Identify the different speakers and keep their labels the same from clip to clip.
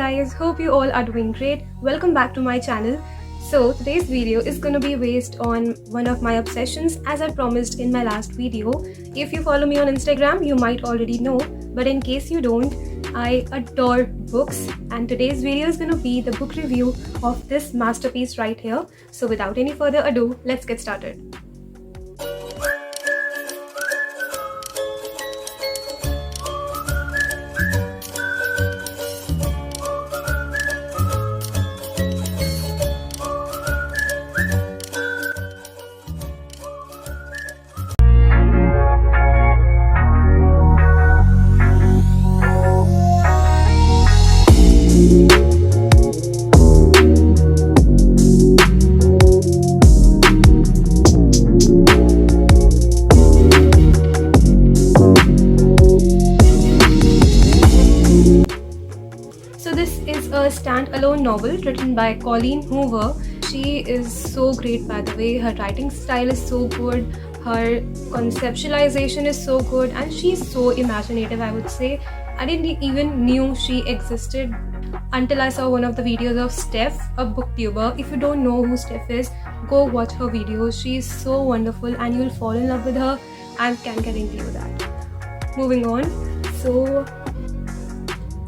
Speaker 1: guys, hope you all are doing great. Welcome back to my channel. So today's video is going to be based on one of my obsessions, as I promised in my last video. If you follow me on Instagram, you might already know, but in case you don't, I adore books, and today's video is going to be the book review of this masterpiece right here. So without any further ado, let's get started. A standalone novel written by Colleen Hoover. She is so great, by the way. Her writing style is so good, her conceptualization is so good, and she's so imaginative, I would say. I didn't even knew she existed until I saw one of the videos of Steph, a booktuber. If you don't know who Steph is, go watch her videos. She is so wonderful and you'll fall in love with her. I can guarantee you that. Moving on. So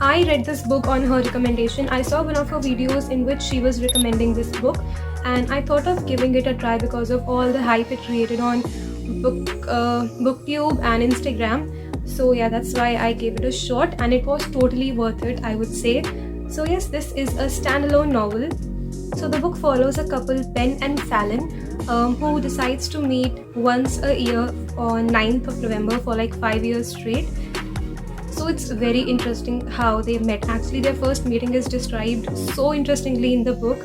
Speaker 1: I read this book on her recommendation. I saw one of her videos in which she was recommending this book, and I thought of giving it a try because of all the hype it created on booktube and Instagram. So yeah, that's why I gave it a shot, and it was totally worth it, I would say. So yes, this is a standalone novel. So the book follows a couple, Ben and Fallon, who decides to meet once a year on 9th of November for like 5 years straight. So it's very interesting how they met. Actually, their first meeting is described so interestingly in the book.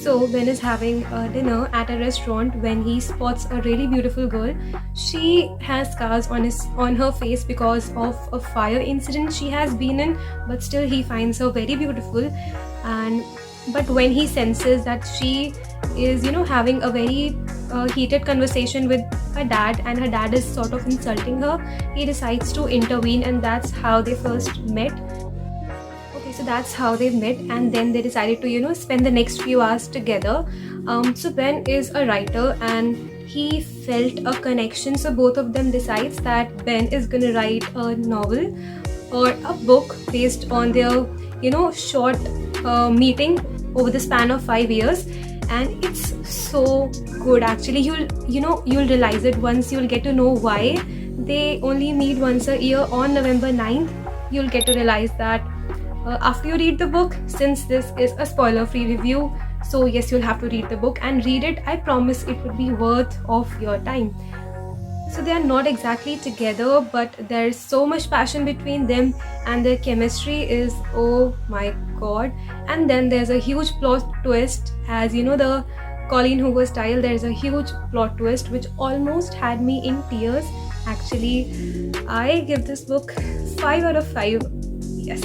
Speaker 1: So Ben is having a dinner at a restaurant when he spots a really beautiful girl. She has scars on her face because of a fire incident she has been in, but still he finds her very beautiful. But when he senses that she is, having a very heated conversation with her dad, and her dad is sort of insulting her, he decides to intervene, and that's how they first met. Okay, so that's how they met, and then they decided to spend the next few hours together. So Ben is a writer and he felt a connection, so both of them decides that Ben is gonna write a novel or a book based on their short meeting over the span of 5 years. And it's so good. Actually, you'll realize it once you'll get to know why they only meet once a year on November 9th. You'll get to realize that after you read the book, since this is a spoiler-free review. So yes, you'll have to read the book and read it. I promise it would be worth of your time. So they are not exactly together, but there's so much passion between them, and their chemistry is, oh my god. And then there's a huge plot twist, as the Colleen Hoover style. There's a huge plot twist which almost had me in tears. Actually, I give this book 5 out of 5. Yes.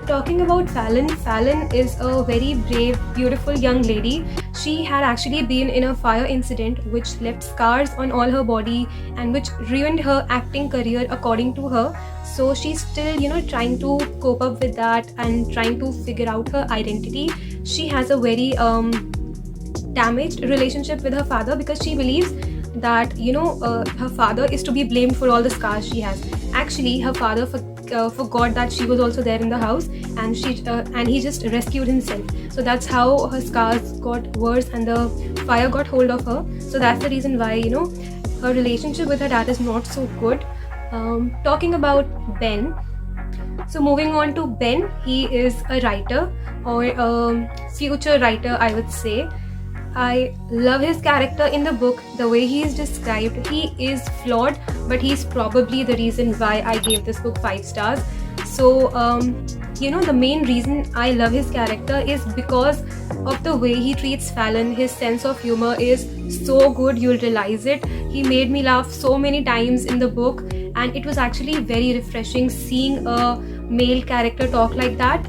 Speaker 1: Talking about Fallon is a very brave, beautiful young lady. She had actually been in a fire incident which left scars on all her body and which ruined her acting career, according to her. So she's still, trying to cope up with that and trying to figure out her identity. She has a very damaged relationship with her father because she believes that her father is to be blamed for all the scars she has. Actually, her father forgot that she was also there in the house, and he just rescued himself. So that's how her scars got worse and the fire got hold of her. So that's the reason why her relationship with her dad is not so good. Talking about Ben, so moving on to Ben, he is a writer or a future writer, I would say. I love his character in the book, the way he is described. He is flawed, but he's probably the reason why I gave this book 5 stars. So, the main reason I love his character is because of the way he treats Fallon. His sense of humor is so good, you'll realize it. He made me laugh so many times in the book, and it was actually very refreshing seeing a male character talk like that.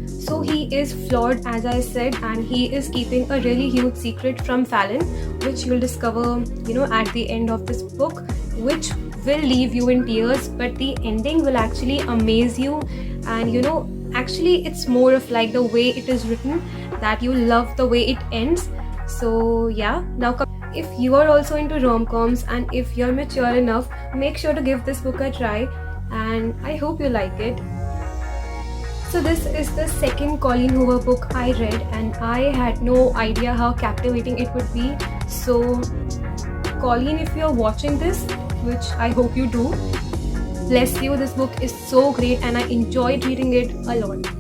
Speaker 1: So he is flawed, as I said, and he is keeping a really huge secret from Fallon, which you'll discover, at the end of this book, which will leave you in tears, but the ending will actually amaze you. And actually it's more of like the way it is written, that you love the way it ends. So yeah, now if you are also into rom-coms and if you're mature enough, make sure to give this book a try, and I hope you like it. So this is the second Colleen Hoover book I read, and I had no idea how captivating it would be. So Colleen, if you're watching this, which I hope you do, bless you, this book is so great and I enjoyed reading it a lot.